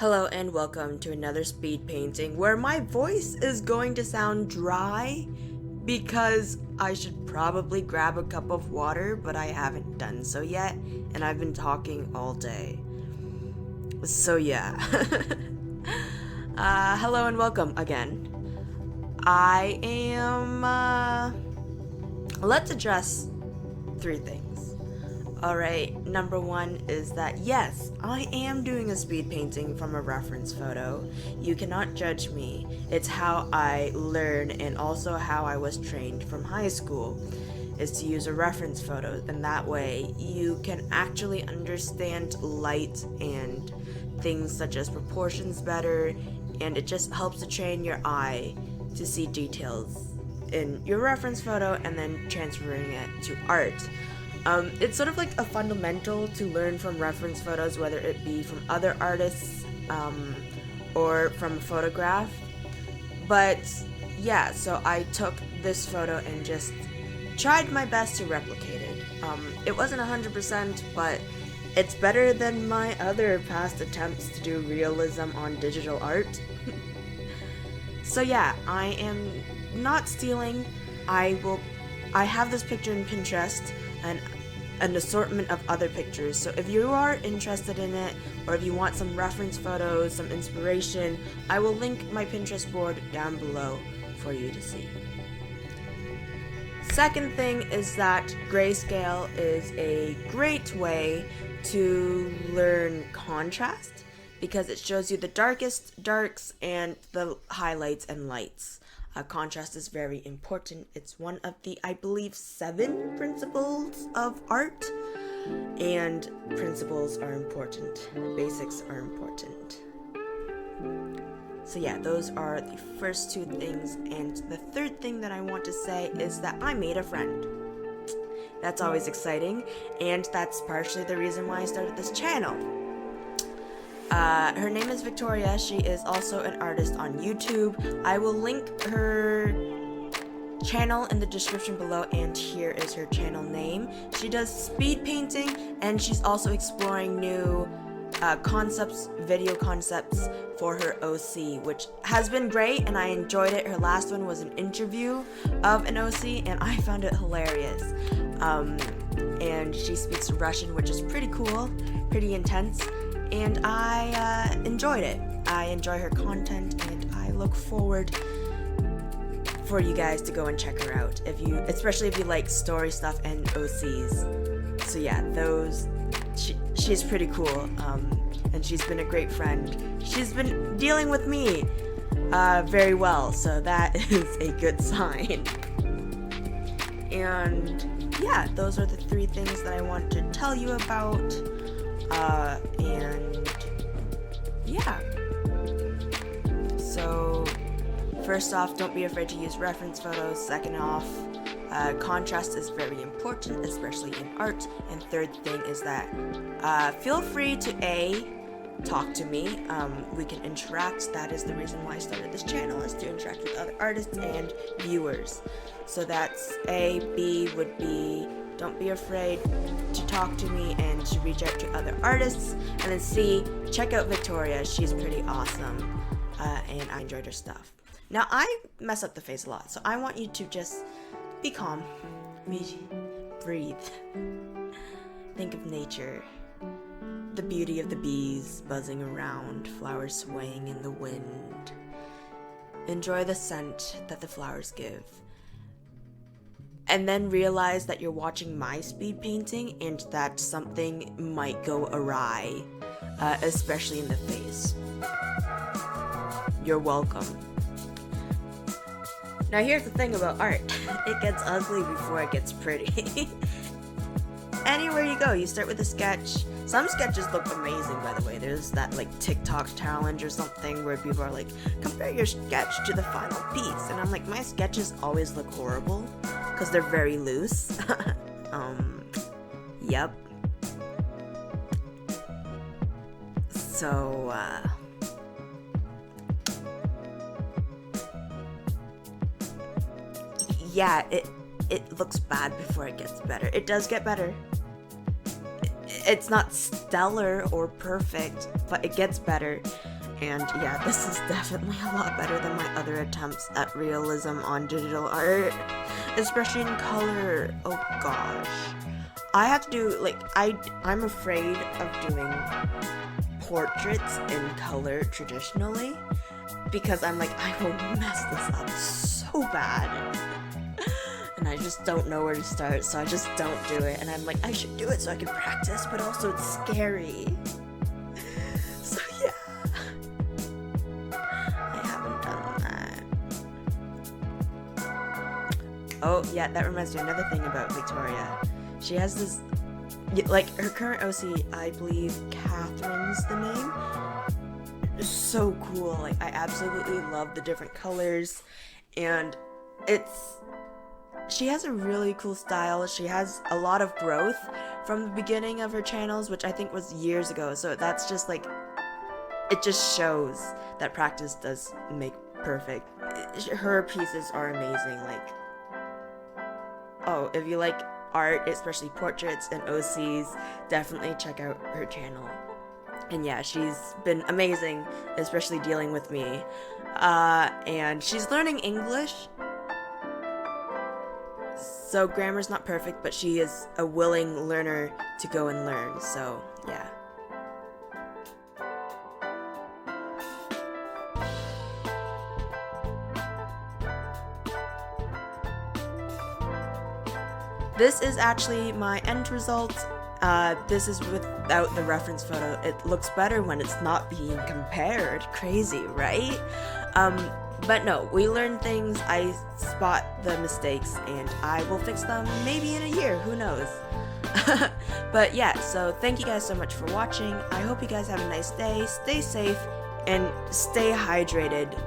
Hello and welcome to another speed painting where my voice is going to sound dry because I should probably grab a cup of water, but I haven't done so yet, and I've been talking all day. So yeah. Hello and welcome again. I am, let's address three things. Alright, number one is that yes, I am doing a speed painting from a reference photo. You cannot judge me. It's how I learn and also how I was trained from high school, is to use a reference photo, and that way you can actually understand light and things such as proportions better, and it just helps to train your eye to see details in your reference photo and then transferring it to art. It's sort of like a fundamental to learn from reference photos, whether it be from other artists or from a photograph. But yeah, so I took this photo and just tried my best to replicate it. It wasn't 100%, but it's better than my other past attempts to do realism on digital art. So yeah, I am not stealing. I have this picture in Pinterest and an assortment of other pictures. So if you are interested in it, or if you want some reference photos, some inspiration, I will link my Pinterest board down below for you to see. Second thing is that grayscale is a great way to learn contrast because it shows you the darkest darks and the highlights and lights. Contrast is very important. It's one of the, I believe, 7 principles of art, and principles are important. Basics are important. So yeah, those are the first 2 things, and the third thing that I want to say is that I made a friend. That's always exciting, and that's partially the reason why I started this channel. Her name is Victoria. She is also an artist on YouTube. I will link her channel in the description below, and here is her channel name. She does speed painting, and she's also exploring new video concepts for her OC, which has been great, and I enjoyed it. Her last one was an interview of an OC, and I found it hilarious. And she speaks Russian, which is pretty cool, pretty intense. And I enjoyed it. I enjoy her content, and I look forward for you guys to go and check her out, especially if you like story stuff and OCs. So yeah, she's pretty cool, and she's been a great friend. She's been dealing with me very well, so that is a good sign. And yeah, those are the 3 things that I want to tell you about. And yeah, so first off, don't be afraid to use reference photos. Second off, contrast is very important, especially in art. And third thing is that feel free to talk to me. We can interact. That is the reason why I started this channel, is to interact with other artists and viewers. So that's A. B would be, don't be afraid to talk to me and to reach out to other artists. And then C, check out Victoria. She's pretty awesome, and I enjoyed her stuff. Now, I mess up the face a lot, so I want you to just be calm, breathe, think of nature, the beauty of the bees buzzing around, flowers swaying in the wind. Enjoy the scent that the flowers give. And then realize that you're watching my speed painting and that something might go awry, especially in the face. You're welcome. Now here's the thing about art. It gets ugly before it gets pretty. Anywhere you go, you start with a sketch. Some sketches look amazing, by the way. There's that like TikTok challenge or something where people are like, compare your sketch to the final piece. And I'm like, my sketches always look horrible because they're very loose. Yep. So, yeah, it looks bad before it gets better. It does get better. it's not stellar or perfect, but it gets better. And yeah, this is definitely a lot better than my other attempts at realism on digital art, especially in color. Oh gosh. I have to do, like, I'm afraid of doing portraits in color traditionally, because I'm like, I will mess this up so bad. And I just don't know where to start, so I just don't do it. And I'm like, I should do it so I can practice, but also it's scary. So yeah. I haven't done that. Oh, yeah, that reminds me of another thing about Victoria. She has this, like, her current OC, I believe Catherine's the name. So cool. Like, I absolutely love the different colors, and she has a really cool style. She has a lot of growth from the beginning of her channels, which I think was years ago. So that's just like, it just shows that practice does make perfect. Her pieces are amazing. Like, oh, if you like art, especially portraits and OCs, definitely check out her channel. And yeah, she's been amazing, especially dealing with me. And she's learning English. So grammar's not perfect, but she is a willing learner to go and learn, so yeah. This is actually my end result. This is without the reference photo. It looks better when it's not being compared. Crazy, right? But no, we learn things, I spot the mistakes, and I will fix them maybe in a year, who knows. But yeah, so thank you guys so much for watching. I hope you guys have a nice day, stay safe, and stay hydrated.